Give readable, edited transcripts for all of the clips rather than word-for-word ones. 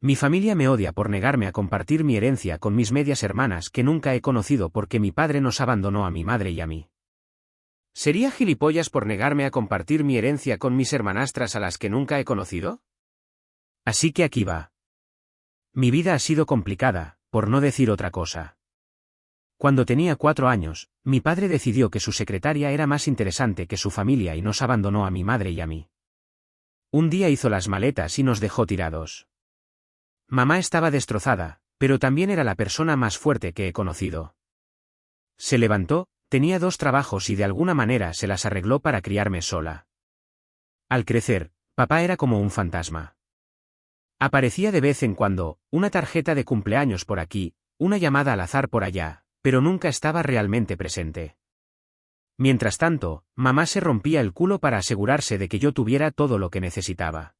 Mi familia me odia por negarme a compartir mi herencia con mis medias hermanas que nunca he conocido porque mi padre nos abandonó a mi madre y a mí. ¿Sería gilipollas por negarme a compartir mi herencia con mis hermanastras a las que nunca he conocido? Así que aquí va. Mi vida ha sido complicada, por no decir otra cosa. Cuando tenía 4 años, mi padre decidió que su secretaria era más interesante que su familia y nos abandonó a mi madre y a mí. Un día hizo las maletas y nos dejó tirados. Mamá estaba destrozada, pero también era la persona más fuerte que he conocido. Se levantó, tenía 2 trabajos y de alguna manera se las arregló para criarme sola. Al crecer, papá era como un fantasma. Aparecía de vez en cuando, una tarjeta de cumpleaños por aquí, una llamada al azar por allá, pero nunca estaba realmente presente. Mientras tanto, mamá se rompía el culo para asegurarse de que yo tuviera todo lo que necesitaba.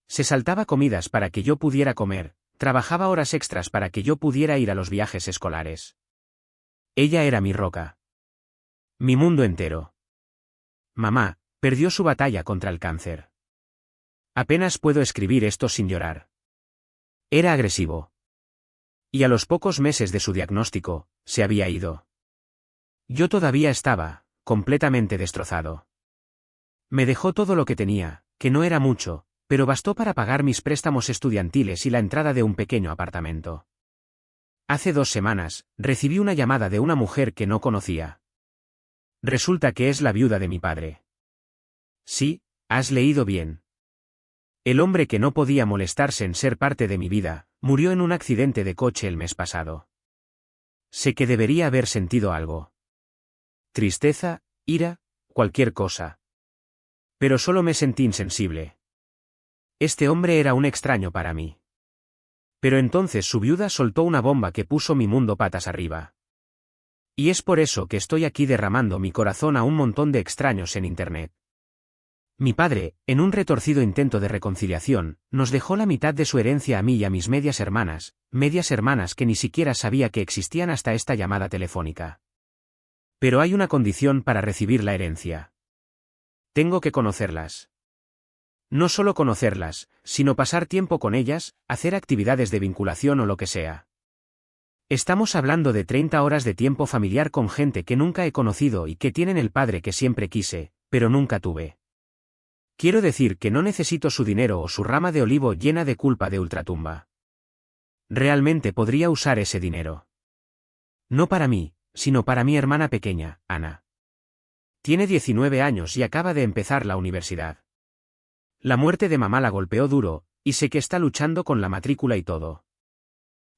Se saltaba comidas para que yo pudiera comer, trabajaba horas extras para que yo pudiera ir a los viajes escolares. Ella era mi roca. Mi mundo entero. Mamá perdió su batalla contra el cáncer. Apenas puedo escribir esto sin llorar. Era agresivo. Y a los pocos meses de su diagnóstico, se había ido. Yo todavía estaba, completamente destrozado. Me dejó todo lo que tenía, que no era mucho, pero bastó para pagar mis préstamos estudiantiles y la entrada de un pequeño apartamento. Hace 2 semanas, recibí una llamada de una mujer que no conocía. Resulta que es la viuda de mi padre. Sí, has leído bien. El hombre que no podía molestarse en ser parte de mi vida, murió en un accidente de coche el mes pasado. Sé que debería haber sentido algo. Tristeza, ira, cualquier cosa. Pero solo me sentí insensible. Este hombre era un extraño para mí. Pero entonces su viuda soltó una bomba que puso mi mundo patas arriba. Y es por eso que estoy aquí derramando mi corazón a un montón de extraños en Internet. Mi padre, en un retorcido intento de reconciliación, nos dejó la mitad de su herencia a mí y a mis medias hermanas que ni siquiera sabía que existían hasta esta llamada telefónica. Pero hay una condición para recibir la herencia. Tengo que conocerlas. No solo conocerlas, sino pasar tiempo con ellas, hacer actividades de vinculación o lo que sea. Estamos hablando de 30 horas de tiempo familiar con gente que nunca he conocido y que tienen el padre que siempre quise, pero nunca tuve. Quiero decir que no necesito su dinero o su rama de olivo llena de culpa de ultratumba. Realmente podría usar ese dinero. No para mí, sino para mi hermana pequeña, Ana. Tiene 19 años y acaba de empezar la universidad. La muerte de mamá la golpeó duro, y sé que está luchando con la matrícula y todo.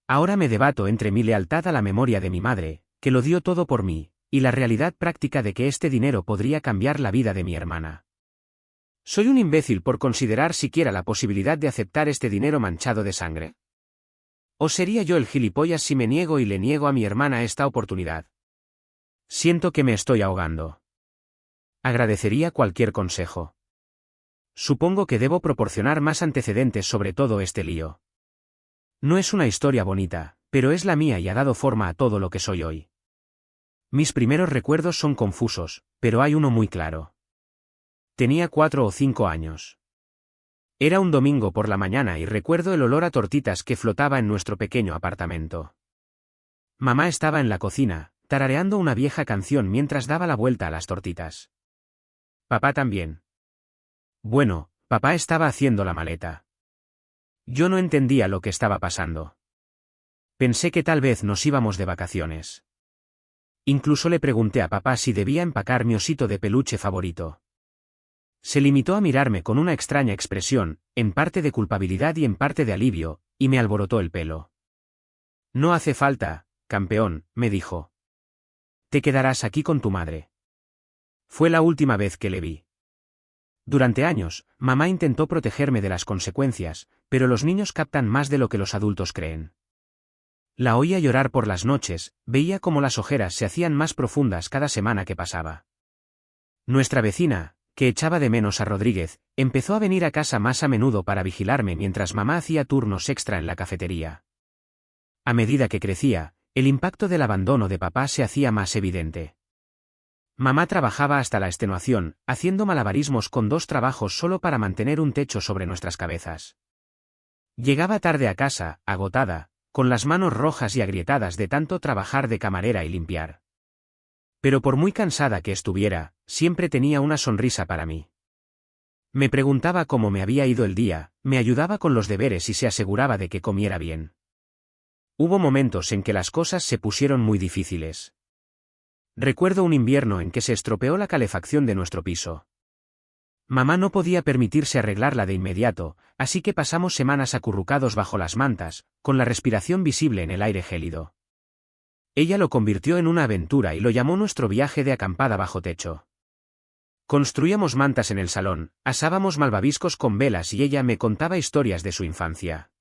Ahora me debato entre mi lealtad a la memoria de mi madre, que lo dio todo por mí, y la realidad práctica de que este dinero podría cambiar la vida de mi hermana. ¿Soy un imbécil por considerar siquiera la posibilidad de aceptar este dinero manchado de sangre? ¿O sería yo el gilipollas si me niego y le niego a mi hermana esta oportunidad? Siento que me estoy ahogando. Agradecería cualquier consejo. Supongo que debo proporcionar más antecedentes sobre todo este lío. No es una historia bonita, pero es la mía y ha dado forma a todo lo que soy hoy. Mis primeros recuerdos son confusos, pero hay uno muy claro. Tenía 4 o 5 años. Era un domingo por la mañana y recuerdo el olor a tortitas que flotaba en nuestro pequeño apartamento. Mamá estaba en la cocina, tarareando una vieja canción mientras daba la vuelta a las tortitas. Papá también. Bueno, papá estaba haciendo la maleta. Yo no entendía lo que estaba pasando. Pensé que tal vez nos íbamos de vacaciones. Incluso le pregunté a papá si debía empacar mi osito de peluche favorito. Se limitó a mirarme con una extraña expresión, en parte de culpabilidad y en parte de alivio, y me alborotó el pelo. No hace falta, campeón, me dijo. Te quedarás aquí con tu madre. Fue la última vez que le vi. Durante años, mamá intentó protegerme de las consecuencias, pero los niños captan más de lo que los adultos creen. La oía llorar por las noches, veía cómo las ojeras se hacían más profundas cada semana que pasaba. Nuestra vecina, que echaba de menos a Rodríguez, empezó a venir a casa más a menudo para vigilarme mientras mamá hacía turnos extra en la cafetería. A medida que crecía, el impacto del abandono de papá se hacía más evidente. Mamá trabajaba hasta la extenuación, haciendo malabarismos con 2 trabajos solo para mantener un techo sobre nuestras cabezas. Llegaba tarde a casa, agotada, con las manos rojas y agrietadas de tanto trabajar de camarera y limpiar. Pero por muy cansada que estuviera, siempre tenía una sonrisa para mí. Me preguntaba cómo me había ido el día, me ayudaba con los deberes y se aseguraba de que comiera bien. Hubo momentos en que las cosas se pusieron muy difíciles. Recuerdo un invierno en que se estropeó la calefacción de nuestro piso. Mamá no podía permitirse arreglarla de inmediato, así que pasamos semanas acurrucados bajo las mantas, con la respiración visible en el aire gélido. Ella lo convirtió en una aventura y lo llamó nuestro viaje de acampada bajo techo. Construíamos mantas en el salón, asábamos malvaviscos con velas y ella me contaba historias de su infancia.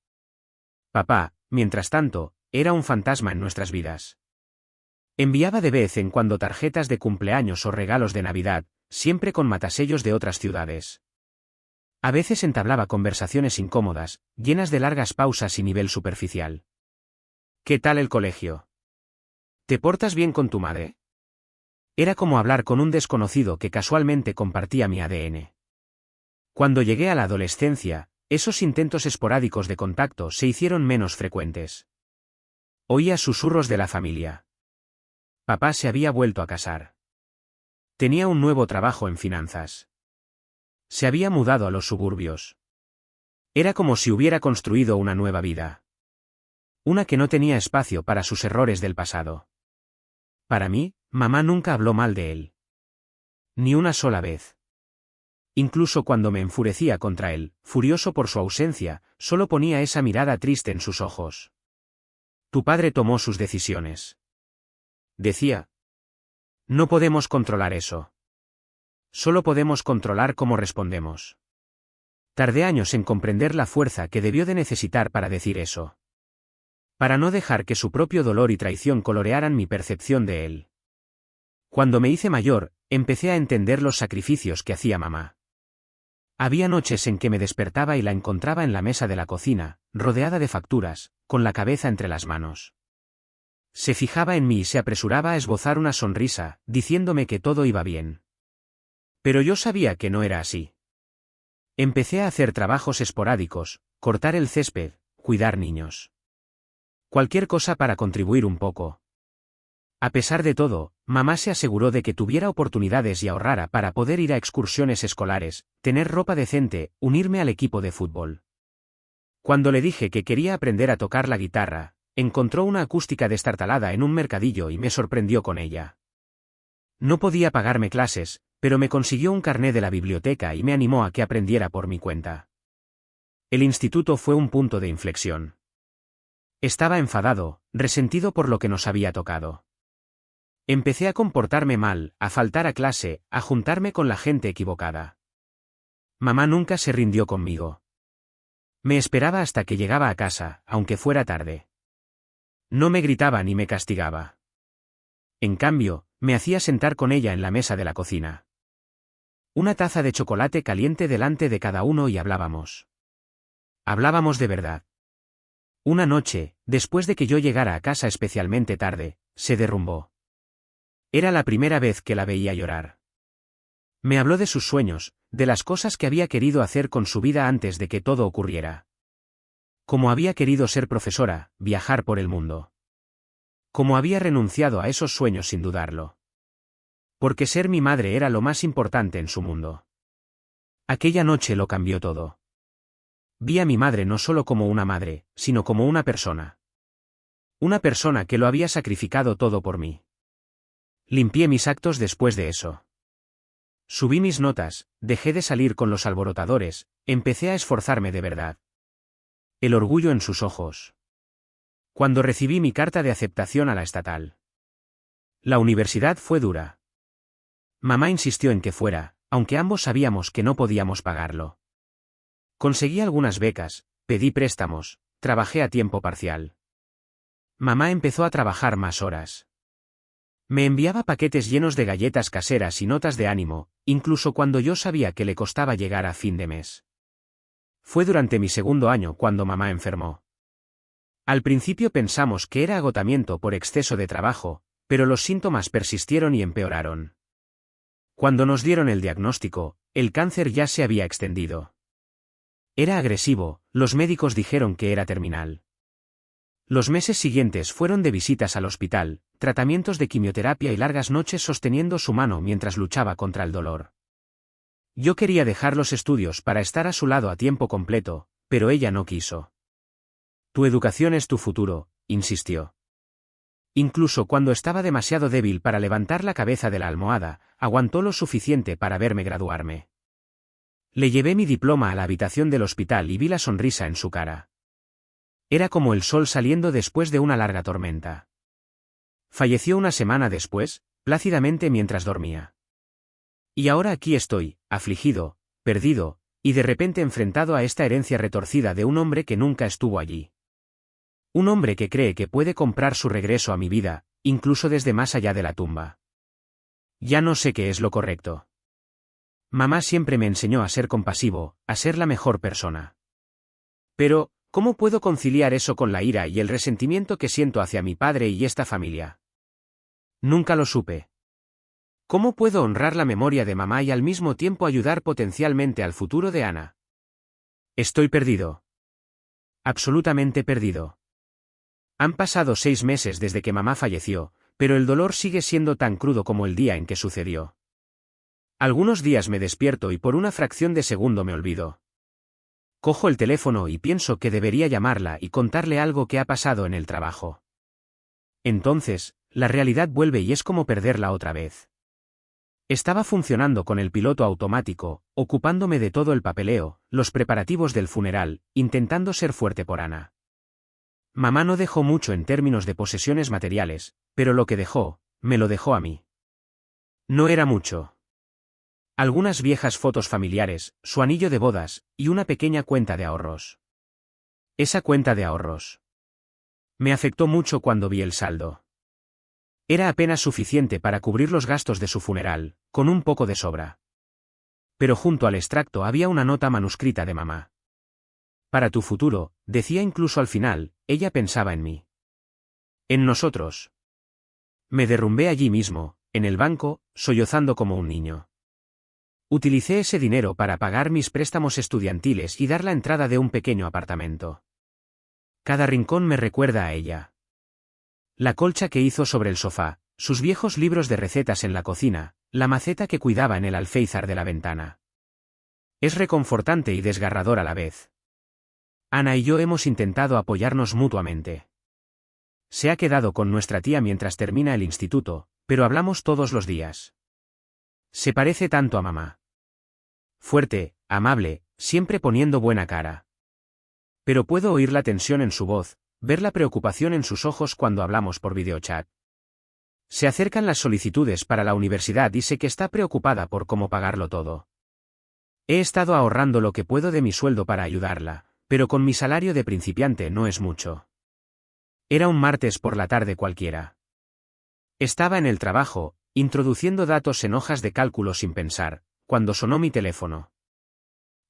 Papá, mientras tanto, era un fantasma en nuestras vidas. Enviaba de vez en cuando tarjetas de cumpleaños o regalos de Navidad, siempre con matasellos de otras ciudades. A veces entablaba conversaciones incómodas, llenas de largas pausas y nivel superficial. ¿Qué tal el colegio? ¿Te portas bien con tu madre? Era como hablar con un desconocido que casualmente compartía mi ADN. Cuando llegué a la adolescencia, esos intentos esporádicos de contacto se hicieron menos frecuentes. Oía susurros de la familia. Papá se había vuelto a casar. Tenía un nuevo trabajo en finanzas. Se había mudado a los suburbios. Era como si hubiera construido una nueva vida. Una que no tenía espacio para sus errores del pasado. Para mí, mamá nunca habló mal de él. Ni una sola vez. Incluso cuando me enfurecía contra él, furioso por su ausencia, solo ponía esa mirada triste en sus ojos. Tu padre tomó sus decisiones. Decía. No podemos controlar eso. Solo podemos controlar cómo respondemos. Tardé años en comprender la fuerza que debió de necesitar para decir eso. Para no dejar que su propio dolor y traición colorearan mi percepción de él. Cuando me hice mayor, empecé a entender los sacrificios que hacía mamá. Había noches en que me despertaba y la encontraba en la mesa de la cocina, rodeada de facturas, con la cabeza entre las manos. Se fijaba en mí y se apresuraba a esbozar una sonrisa, diciéndome que todo iba bien. Pero yo sabía que no era así. Empecé a hacer trabajos esporádicos, cortar el césped, cuidar niños. Cualquier cosa para contribuir un poco. A pesar de todo, mamá se aseguró de que tuviera oportunidades y ahorrara para poder ir a excursiones escolares, tener ropa decente, unirme al equipo de fútbol. Cuando le dije que quería aprender a tocar la guitarra, encontró una acústica destartalada en un mercadillo y me sorprendió con ella. No podía pagarme clases, pero me consiguió un carné de la biblioteca y me animó a que aprendiera por mi cuenta. El instituto fue un punto de inflexión. Estaba enfadado, resentido por lo que nos había tocado. Empecé a comportarme mal, a faltar a clase, a juntarme con la gente equivocada. Mamá nunca se rindió conmigo. Me esperaba hasta que llegaba a casa, aunque fuera tarde. No me gritaba ni me castigaba. En cambio, me hacía sentar con ella en la mesa de la cocina. Una taza de chocolate caliente delante de cada uno y hablábamos. Hablábamos de verdad. Una noche, después de que yo llegara a casa especialmente tarde, se derrumbó. Era la primera vez que la veía llorar. Me habló de sus sueños, de las cosas que había querido hacer con su vida antes de que todo ocurriera. Como había querido ser profesora, viajar por el mundo. Como había renunciado a esos sueños sin dudarlo. Porque ser mi madre era lo más importante en su mundo. Aquella noche lo cambió todo. Vi a mi madre no solo como una madre, sino como una persona. Una persona que lo había sacrificado todo por mí. Limpié mis actos después de eso. Subí mis notas, dejé de salir con los alborotadores, empecé a esforzarme de verdad. El orgullo en sus ojos. Cuando recibí mi carta de aceptación a la estatal. La universidad fue dura. Mamá insistió en que fuera, aunque ambos sabíamos que no podíamos pagarlo. Conseguí algunas becas, pedí préstamos, trabajé a tiempo parcial. Mamá empezó a trabajar más horas. Me enviaba paquetes llenos de galletas caseras y notas de ánimo, incluso cuando yo sabía que le costaba llegar a fin de mes. Fue durante mi segundo año cuando mamá enfermó. Al principio pensamos que era agotamiento por exceso de trabajo, pero los síntomas persistieron y empeoraron. Cuando nos dieron el diagnóstico, el cáncer ya se había extendido. Era agresivo, Los médicos dijeron que era terminal. Los meses siguientes fueron de visitas al hospital, tratamientos de quimioterapia y largas noches sosteniendo su mano mientras luchaba contra el dolor. Yo quería dejar los estudios para estar a su lado a tiempo completo, pero ella no quiso. Tu educación es tu futuro, insistió. Incluso cuando estaba demasiado débil para levantar la cabeza de la almohada, aguantó lo suficiente para verme graduarme. Le llevé mi diploma a la habitación del hospital y vi la sonrisa en su cara. Era como el sol saliendo después de una larga tormenta. Falleció una semana después, plácidamente mientras dormía. Y ahora aquí estoy, afligido, perdido, y de repente enfrentado a esta herencia retorcida de un hombre que nunca estuvo allí. Un hombre que cree que puede comprar su regreso a mi vida, incluso desde más allá de la tumba. Ya no sé qué es lo correcto. Mamá siempre me enseñó a ser compasivo, a ser la mejor persona. Pero, ¿cómo puedo conciliar eso con la ira y el resentimiento que siento hacia mi padre y esta familia? Nunca lo supe. ¿Cómo puedo honrar la memoria de mamá y al mismo tiempo ayudar potencialmente al futuro de Ana? Estoy perdido. Absolutamente perdido. Han pasado 6 meses desde que mamá falleció, pero el dolor sigue siendo tan crudo como el día en que sucedió. Algunos días me despierto y por una fracción de segundo me olvido. Cojo el teléfono y pienso que debería llamarla y contarle algo que ha pasado en el trabajo. Entonces, la realidad vuelve y es como perderla otra vez. Estaba funcionando con el piloto automático, ocupándome de todo el papeleo, los preparativos del funeral, intentando ser fuerte por Ana. Mamá no dejó mucho en términos de posesiones materiales, pero lo que dejó, me lo dejó a mí. No era mucho. Algunas viejas fotos familiares, su anillo de bodas, y una pequeña cuenta de ahorros. Esa cuenta de ahorros me afectó mucho cuando vi el saldo. Era apenas suficiente para cubrir los gastos de su funeral, con un poco de sobra. Pero junto al extracto había una nota manuscrita de mamá. Para tu futuro, decía incluso al final, ella pensaba en mí. En nosotros. Me derrumbé allí mismo, en el banco, sollozando como un niño. Utilicé ese dinero para pagar mis préstamos estudiantiles y dar la entrada de un pequeño apartamento. Cada rincón me recuerda a ella. La colcha que hizo sobre el sofá, sus viejos libros de recetas en la cocina, la maceta que cuidaba en el alféizar de la ventana. Es reconfortante y desgarrador a la vez. Ana y yo hemos intentado apoyarnos mutuamente. Se ha quedado con nuestra tía mientras termina el instituto, pero hablamos todos los días. Se parece tanto a mamá. Fuerte, amable, siempre poniendo buena cara. Pero puedo oír la tensión en su voz, ver la preocupación en sus ojos cuando hablamos por videochat. Se acercan las solicitudes para la universidad y sé que está preocupada por cómo pagarlo todo. He estado ahorrando lo que puedo de mi sueldo para ayudarla, pero con mi salario de principiante no es mucho. Era un martes por la tarde cualquiera. Estaba en el trabajo, introduciendo datos en hojas de cálculo sin pensar, cuando sonó mi teléfono.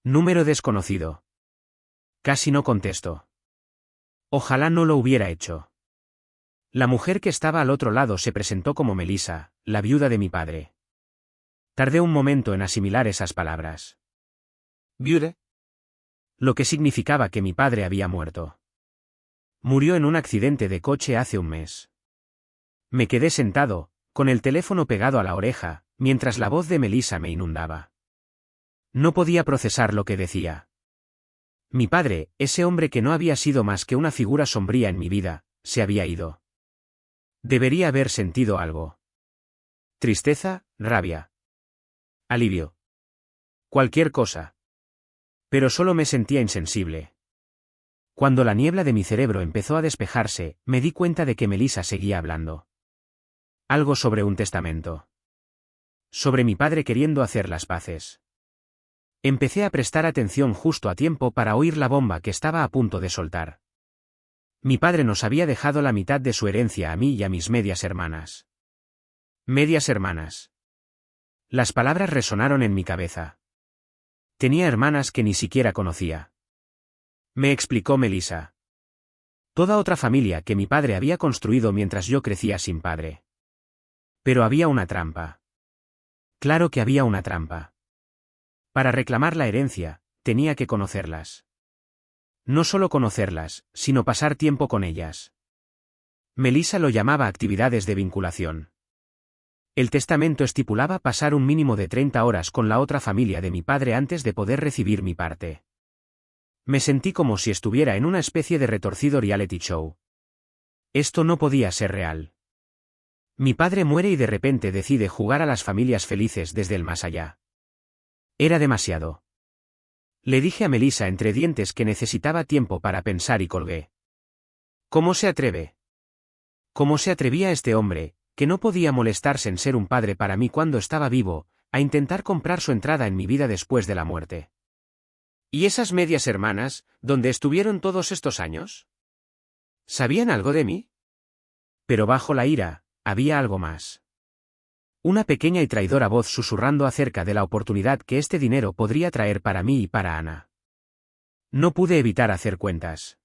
Número desconocido. Casi no contesto. Ojalá no lo hubiera hecho. La mujer que estaba al otro lado se presentó como Melissa, la viuda de mi padre. Tardé un momento en asimilar esas palabras. ¿Viuda? Lo que significaba que mi padre había muerto. Murió en un accidente de coche hace un mes. Me quedé sentado, con el teléfono pegado a la oreja, mientras la voz de Melissa me inundaba. No podía procesar lo que decía. Mi padre, ese hombre que no había sido más que una figura sombría en mi vida, se había ido. Debería haber sentido algo. Tristeza, rabia. Alivio. Cualquier cosa. Pero solo me sentía insensible. Cuando la niebla de mi cerebro empezó a despejarse, me di cuenta de que Melissa seguía hablando. Algo sobre un testamento. Sobre mi padre queriendo hacer las paces. Empecé a prestar atención justo a tiempo para oír la bomba que estaba a punto de soltar. Mi padre nos había dejado la mitad de su herencia a mí y a mis medias hermanas. Medias hermanas. Las palabras resonaron en mi cabeza. Tenía hermanas que ni siquiera conocía. Me explicó Melissa. Toda otra familia que mi padre había construido mientras yo crecía sin padre. Pero había una trampa. Claro que había una trampa. Para reclamar la herencia, tenía que conocerlas. No solo conocerlas, sino pasar tiempo con ellas. Melissa lo llamaba actividades de vinculación. El testamento estipulaba pasar un mínimo de 30 horas con la otra familia de mi padre antes de poder recibir mi parte. Me sentí como si estuviera en una especie de retorcido reality show. Esto no podía ser real. Mi padre muere y de repente decide jugar a las familias felices desde el más allá. Era demasiado. Le dije a Melissa entre dientes que necesitaba tiempo para pensar y colgué. ¿Cómo se atreve? ¿Cómo se atrevía este hombre, que no podía molestarse en ser un padre para mí cuando estaba vivo, a intentar comprar su entrada en mi vida después de la muerte? ¿Y esas medias hermanas, dónde estuvieron todos estos años? ¿Sabían algo de mí? Pero bajo la ira, había algo más. Una pequeña y traidora voz susurrando acerca de la oportunidad que este dinero podría traer para mí y para Ana. No pude evitar hacer cuentas.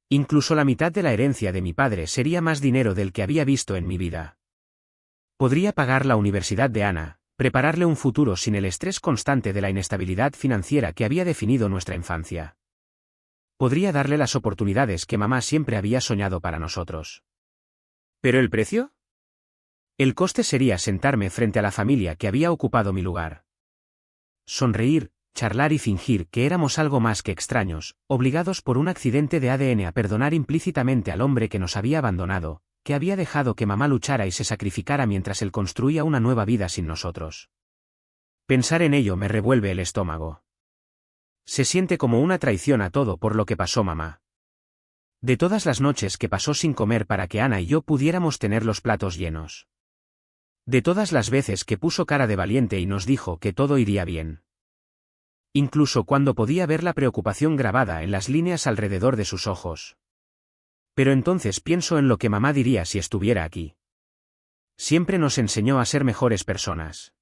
Incluso la mitad de la herencia de mi padre sería más dinero del que había visto en mi vida. Podría pagar la universidad de Ana, prepararle un futuro sin el estrés constante de la inestabilidad financiera que había definido nuestra infancia. Podría darle las oportunidades que mamá siempre había soñado para nosotros. ¿Pero el precio? El coste sería sentarme frente a la familia que había ocupado mi lugar. Sonreír, charlar y fingir que éramos algo más que extraños, obligados por un accidente de ADN a perdonar implícitamente al hombre que nos había abandonado, que había dejado que mamá luchara y se sacrificara mientras él construía una nueva vida sin nosotros. Pensar en ello me revuelve el estómago. Se siente como una traición a todo por lo que pasó mamá. De todas las noches que pasó sin comer para que Ana y yo pudiéramos tener los platos llenos. De todas las veces que puso cara de valiente y nos dijo que todo iría bien. Incluso cuando podía ver la preocupación grabada en las líneas alrededor de sus ojos. Pero entonces pienso en lo que mamá diría si estuviera aquí. Siempre nos enseñó a ser mejores personas.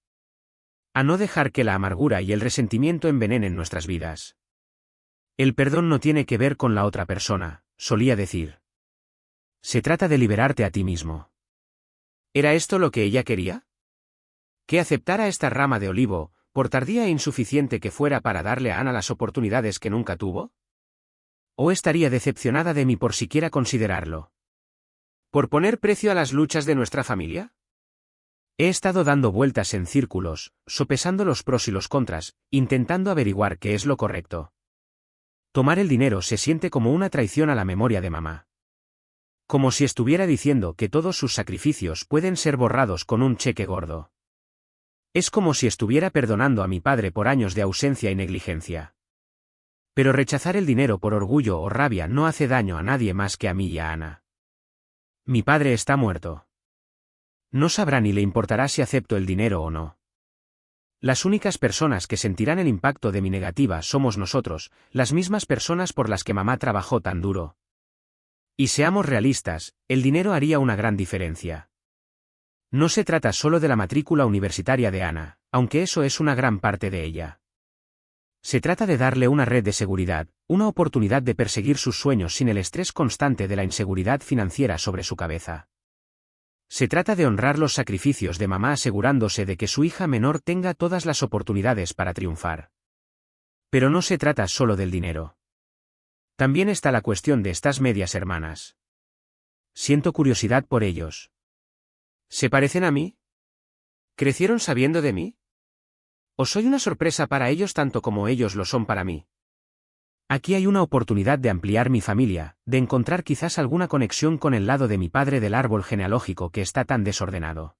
A no dejar que la amargura y el resentimiento envenenen nuestras vidas. El perdón no tiene que ver con la otra persona, solía decir. Se trata de liberarte a ti mismo. ¿Era esto lo que ella quería? ¿Que aceptara esta rama de olivo, por tardía e insuficiente que fuera para darle a Ana las oportunidades que nunca tuvo? ¿O estaría decepcionada de mí por siquiera considerarlo? ¿Por poner precio a las luchas de nuestra familia? He estado dando vueltas en círculos, sopesando los pros y los contras, intentando averiguar qué es lo correcto. Tomar el dinero se siente como una traición a la memoria de mamá. Como si estuviera diciendo que todos sus sacrificios pueden ser borrados con un cheque gordo. Es como si estuviera perdonando a mi padre por años de ausencia y negligencia. Pero rechazar el dinero por orgullo o rabia no hace daño a nadie más que a mí y a Ana. Mi padre está muerto. No sabrá ni le importará si acepto el dinero o no. Las únicas personas que sentirán el impacto de mi negativa somos nosotros, las mismas personas por las que mamá trabajó tan duro. Y seamos realistas, el dinero haría una gran diferencia. No se trata solo de la matrícula universitaria de Ana, aunque eso es una gran parte de ella. Se trata de darle una red de seguridad, una oportunidad de perseguir sus sueños sin el estrés constante de la inseguridad financiera sobre su cabeza. Se trata de honrar los sacrificios de mamá asegurándose de que su hija menor tenga todas las oportunidades para triunfar. Pero no se trata solo del dinero. También está la cuestión de estas medias hermanas. Siento curiosidad por ellos. ¿Se parecen a mí? ¿Crecieron sabiendo de mí? ¿O soy una sorpresa para ellos tanto como ellos lo son para mí? Aquí hay una oportunidad de ampliar mi familia, de encontrar quizás alguna conexión con el lado de mi padre del árbol genealógico que está tan desordenado.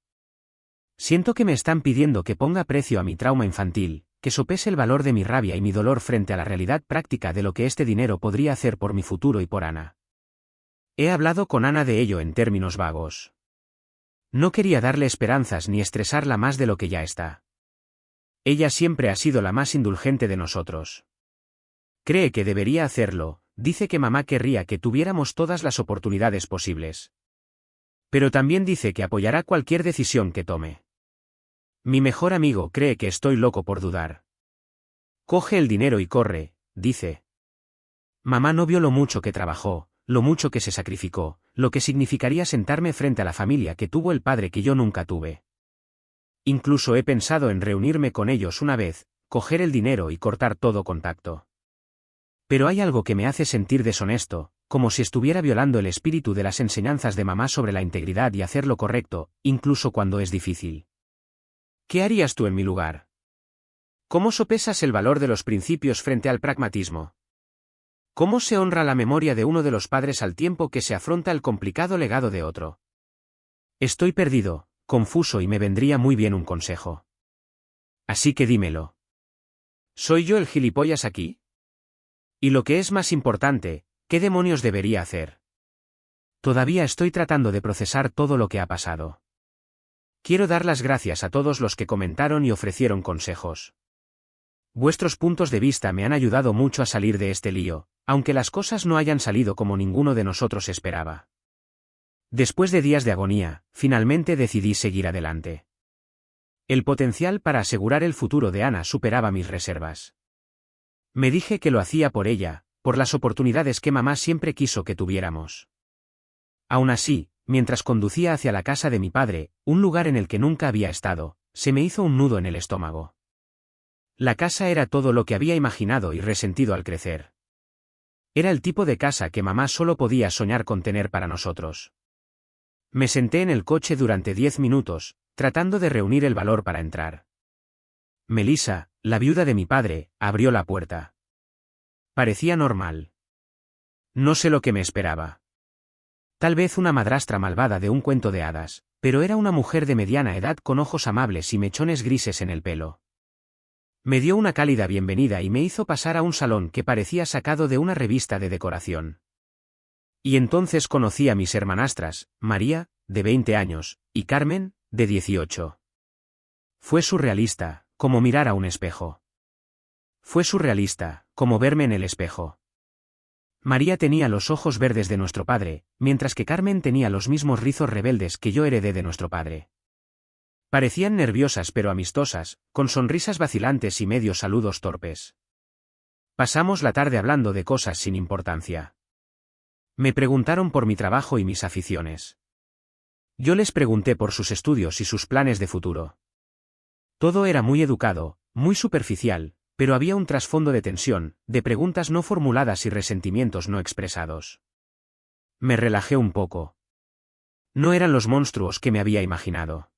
Siento que me están pidiendo que ponga precio a mi trauma infantil, que sopese el valor de mi rabia y mi dolor frente a la realidad práctica de lo que este dinero podría hacer por mi futuro y por Ana. He hablado con Ana de ello en términos vagos. No quería darle esperanzas ni estresarla más de lo que ya está. Ella siempre ha sido la más indulgente de nosotros. Cree que debería hacerlo, dice que mamá querría que tuviéramos todas las oportunidades posibles. Pero también dice que apoyará cualquier decisión que tome. Mi mejor amigo cree que estoy loco por dudar. Coge el dinero y corre, dice. Mamá no vio lo mucho que trabajó, lo mucho que se sacrificó, lo que significaría sentarme frente a la familia que tuvo el padre que yo nunca tuve. Incluso he pensado en reunirme con ellos una vez, coger el dinero y cortar todo contacto. Pero hay algo que me hace sentir deshonesto, como si estuviera violando el espíritu de las enseñanzas de mamá sobre la integridad y hacer lo correcto, incluso cuando es difícil. ¿Qué harías tú en mi lugar? ¿Cómo sopesas el valor de los principios frente al pragmatismo? ¿Cómo se honra la memoria de uno de los padres al tiempo que se afronta el complicado legado de otro? Estoy perdido, confuso y me vendría muy bien un consejo. Así que dímelo. ¿Soy yo el gilipollas aquí? Y lo que es más importante, ¿qué demonios debería hacer? Todavía estoy tratando de procesar todo lo que ha pasado. Quiero dar las gracias a todos los que comentaron y ofrecieron consejos. Vuestros puntos de vista me han ayudado mucho a salir de este lío, aunque las cosas no hayan salido como ninguno de nosotros esperaba. Después de días de agonía, finalmente decidí seguir adelante. El potencial para asegurar el futuro de Ana superaba mis reservas. Me dije que lo hacía por ella, por las oportunidades que mamá siempre quiso que tuviéramos. Aún así, mientras conducía hacia la casa de mi padre, un lugar en el que nunca había estado, se me hizo un nudo en el estómago. La casa era todo lo que había imaginado y resentido al crecer. Era el tipo de casa que mamá solo podía soñar con tener para nosotros. Me senté en el coche durante 10 minutos, tratando de reunir el valor para entrar. Melissa, la viuda de mi padre, abrió la puerta. Parecía normal. No sé lo que me esperaba. Tal vez una madrastra malvada de un cuento de hadas, pero era una mujer de mediana edad con ojos amables y mechones grises en el pelo. Me dio una cálida bienvenida y me hizo pasar a un salón que parecía sacado de una revista de decoración. Y entonces conocí a mis hermanastras, María, de 20 años, y Carmen, de 18. Fue surrealista, como mirar a un espejo. Fue surrealista, como verme en el espejo. María tenía los ojos verdes de nuestro padre, mientras que Carmen tenía los mismos rizos rebeldes que yo heredé de nuestro padre. Parecían nerviosas pero amistosas, con sonrisas vacilantes y medios saludos torpes. Pasamos la tarde hablando de cosas sin importancia. Me preguntaron por mi trabajo y mis aficiones. Yo les pregunté por sus estudios y sus planes de futuro. Todo era muy educado, muy superficial, pero había un trasfondo de tensión, de preguntas no formuladas y resentimientos no expresados. Me relajé un poco. No eran los monstruos que me había imaginado.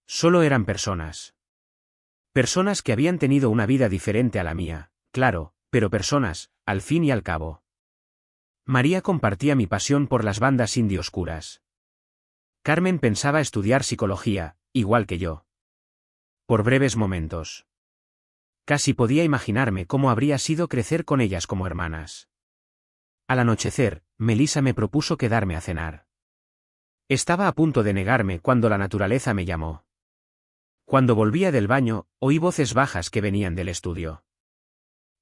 Solo eran personas. Personas que habían tenido una vida diferente a la mía, claro, pero personas, al fin y al cabo. María compartía mi pasión por las bandas indie oscuras. Carmen pensaba estudiar psicología, igual que yo. Por breves momentos. Casi podía imaginarme cómo habría sido crecer con ellas como hermanas. Al anochecer, Melissa me propuso quedarme a cenar. Estaba a punto de negarme cuando la naturaleza me llamó. Cuando volvía del baño, oí voces bajas que venían del estudio.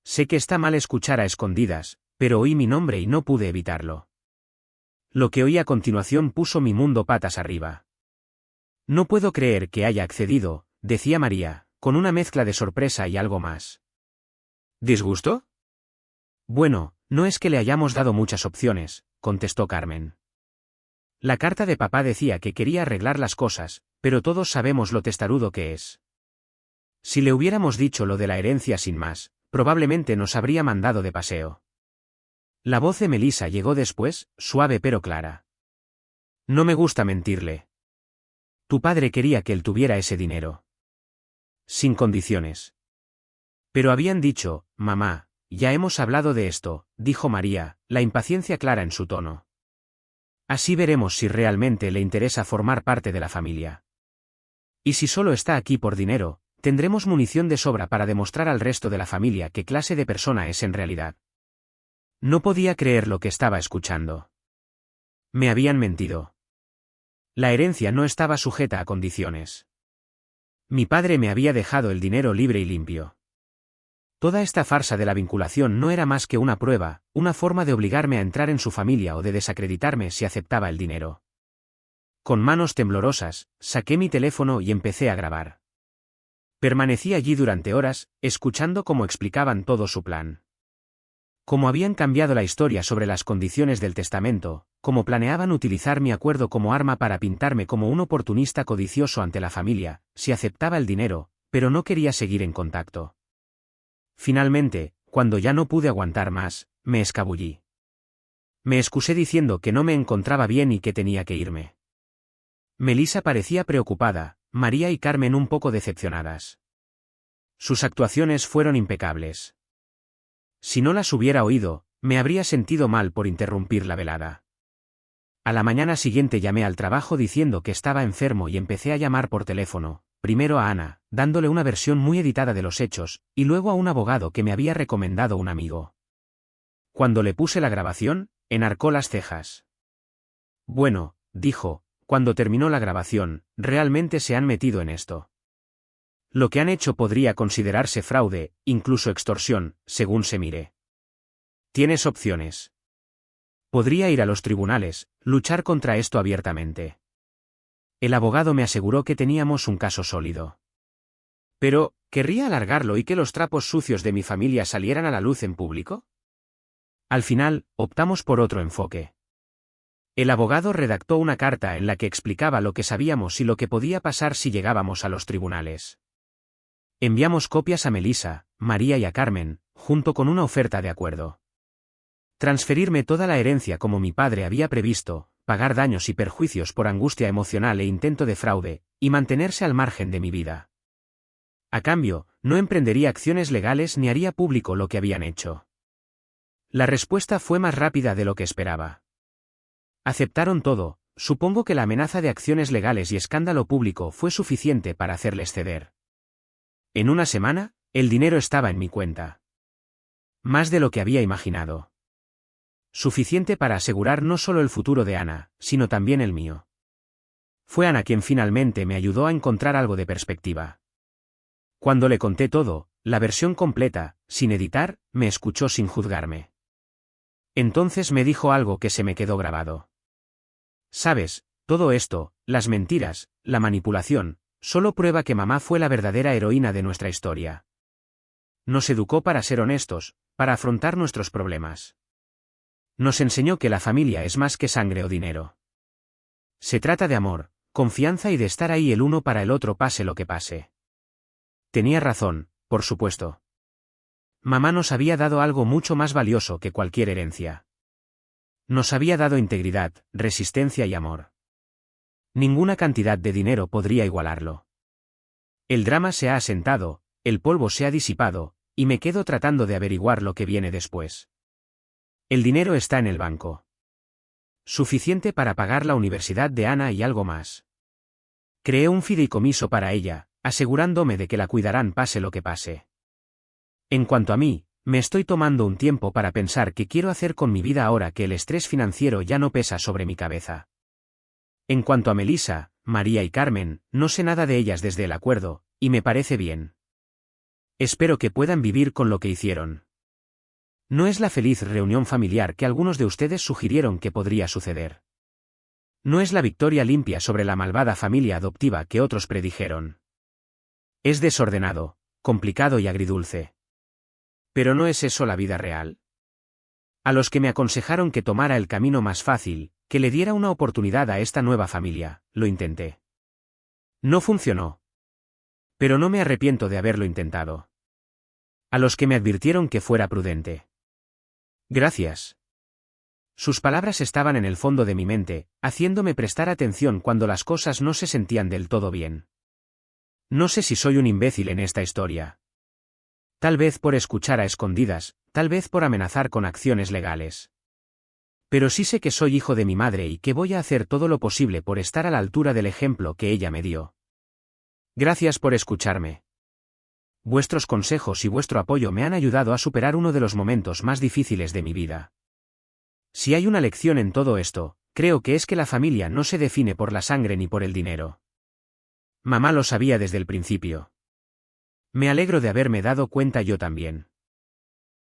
Sé que está mal escuchar a escondidas, pero oí mi nombre y no pude evitarlo. Lo que oí a continuación puso mi mundo patas arriba. No puedo creer que haya accedido, decía María, con una mezcla de sorpresa y algo más. ¿Disgusto? Bueno, no es que le hayamos dado muchas opciones, contestó Carmen. La carta de papá decía que quería arreglar las cosas, pero todos sabemos lo testarudo que es. Si le hubiéramos dicho lo de la herencia sin más, probablemente nos habría mandado de paseo. La voz de Melissa llegó después, suave pero clara. No me gusta mentirle. Tu padre quería que él tuviera ese dinero. Sin condiciones. Pero habían dicho, mamá, ya hemos hablado de esto, dijo María, la impaciencia clara en su tono. Así veremos si realmente le interesa formar parte de la familia. Y si solo está aquí por dinero, tendremos munición de sobra para demostrar al resto de la familia qué clase de persona es en realidad. No podía creer lo que estaba escuchando. Me habían mentido. La herencia no estaba sujeta a condiciones. Mi padre me había dejado el dinero libre y limpio. Toda esta farsa de la vinculación no era más que una prueba, una forma de obligarme a entrar en su familia o de desacreditarme si aceptaba el dinero. Con manos temblorosas, saqué mi teléfono y empecé a grabar. Permanecí allí durante horas, escuchando cómo explicaban todo su plan. Cómo habían cambiado la historia sobre las condiciones del testamento, cómo planeaban utilizar mi acuerdo como arma para pintarme como un oportunista codicioso ante la familia, si aceptaba el dinero, pero no quería seguir en contacto. Finalmente, Cuando ya no pude aguantar más, me escabullí. Me excusé diciendo que no me encontraba bien y que tenía que irme. Melissa parecía preocupada, María y Carmen un poco decepcionadas. Sus actuaciones fueron impecables. Si no las hubiera oído, me habría sentido mal por interrumpir la velada. A la mañana siguiente llamé al trabajo diciendo que estaba enfermo y empecé a llamar por teléfono, primero a Ana, dándole una versión muy editada de los hechos, y luego a un abogado que me había recomendado un amigo. Cuando le puse la grabación, enarcó las cejas. Bueno, dijo, cuando terminó la grabación, realmente se han metido en esto. Lo que han hecho podría considerarse fraude, incluso extorsión, según se mire. Tienes opciones. Podría ir a los tribunales, luchar contra esto abiertamente. El abogado me aseguró que teníamos un caso sólido. Pero, ¿querría alargarlo y que los trapos sucios de mi familia salieran a la luz en público? Al final, optamos por otro enfoque. El abogado redactó una carta en la que explicaba lo que sabíamos y lo que podía pasar si llegábamos a los tribunales. Enviamos copias a Melissa, María y a Carmen, junto con una oferta de acuerdo. Transferirme toda la herencia como mi padre había previsto, pagar daños y perjuicios por angustia emocional e intento de fraude, y mantenerse al margen de mi vida. A cambio, no emprendería acciones legales ni haría público lo que habían hecho. La respuesta fue más rápida de lo que esperaba. Aceptaron todo, supongo que la amenaza de acciones legales y escándalo público fue suficiente para hacerles ceder. En una semana, el dinero estaba en mi cuenta. Más de lo que había imaginado. Suficiente para asegurar no solo el futuro de Ana, sino también el mío. Fue Ana quien finalmente me ayudó a encontrar algo de perspectiva. Cuando le conté todo, la versión completa, sin editar, me escuchó sin juzgarme. Entonces me dijo algo que se me quedó grabado. Sabes, todo esto, las mentiras, la manipulación, solo prueba que mamá fue la verdadera heroína de nuestra historia. Nos educó para ser honestos, para afrontar nuestros problemas. Nos enseñó que la familia es más que sangre o dinero. Se trata de amor, confianza y de estar ahí el uno para el otro pase lo que pase. Tenía razón, por supuesto. Mamá nos había dado algo mucho más valioso que cualquier herencia. Nos había dado integridad, resistencia y amor. Ninguna cantidad de dinero podría igualarlo. El drama se ha asentado, el polvo se ha disipado, y me quedo tratando de averiguar lo que viene después. El dinero está en el banco. Suficiente para pagar la universidad de Ana y algo más. Creé un fideicomiso para ella, asegurándome de que la cuidarán pase lo que pase. En cuanto a mí, me estoy tomando un tiempo para pensar qué quiero hacer con mi vida ahora que el estrés financiero ya no pesa sobre mi cabeza. En cuanto a Melissa, María y Carmen, no sé nada de ellas desde el acuerdo, y me parece bien. Espero que puedan vivir con lo que hicieron. No es la feliz reunión familiar que algunos de ustedes sugirieron que podría suceder. No es la victoria limpia sobre la malvada familia adoptiva que otros predijeron. Es desordenado, complicado y agridulce. Pero ¿no es eso la vida real? A los que me aconsejaron que tomara el camino más fácil, que le diera una oportunidad a esta nueva familia, lo intenté. No funcionó. Pero no me arrepiento de haberlo intentado. A los que me advirtieron que fuera prudente. Gracias. Sus palabras estaban en el fondo de mi mente, haciéndome prestar atención cuando las cosas no se sentían del todo bien. No sé si soy un imbécil en esta historia. Tal vez por escuchar a escondidas, tal vez por amenazar con acciones legales. Pero sí sé que soy hijo de mi madre y que voy a hacer todo lo posible por estar a la altura del ejemplo que ella me dio. Gracias por escucharme. Vuestros consejos y vuestro apoyo me han ayudado a superar uno de los momentos más difíciles de mi vida. Si hay una lección en todo esto, creo que es que la familia no se define por la sangre ni por el dinero. Mamá lo sabía desde el principio. Me alegro de haberme dado cuenta yo también.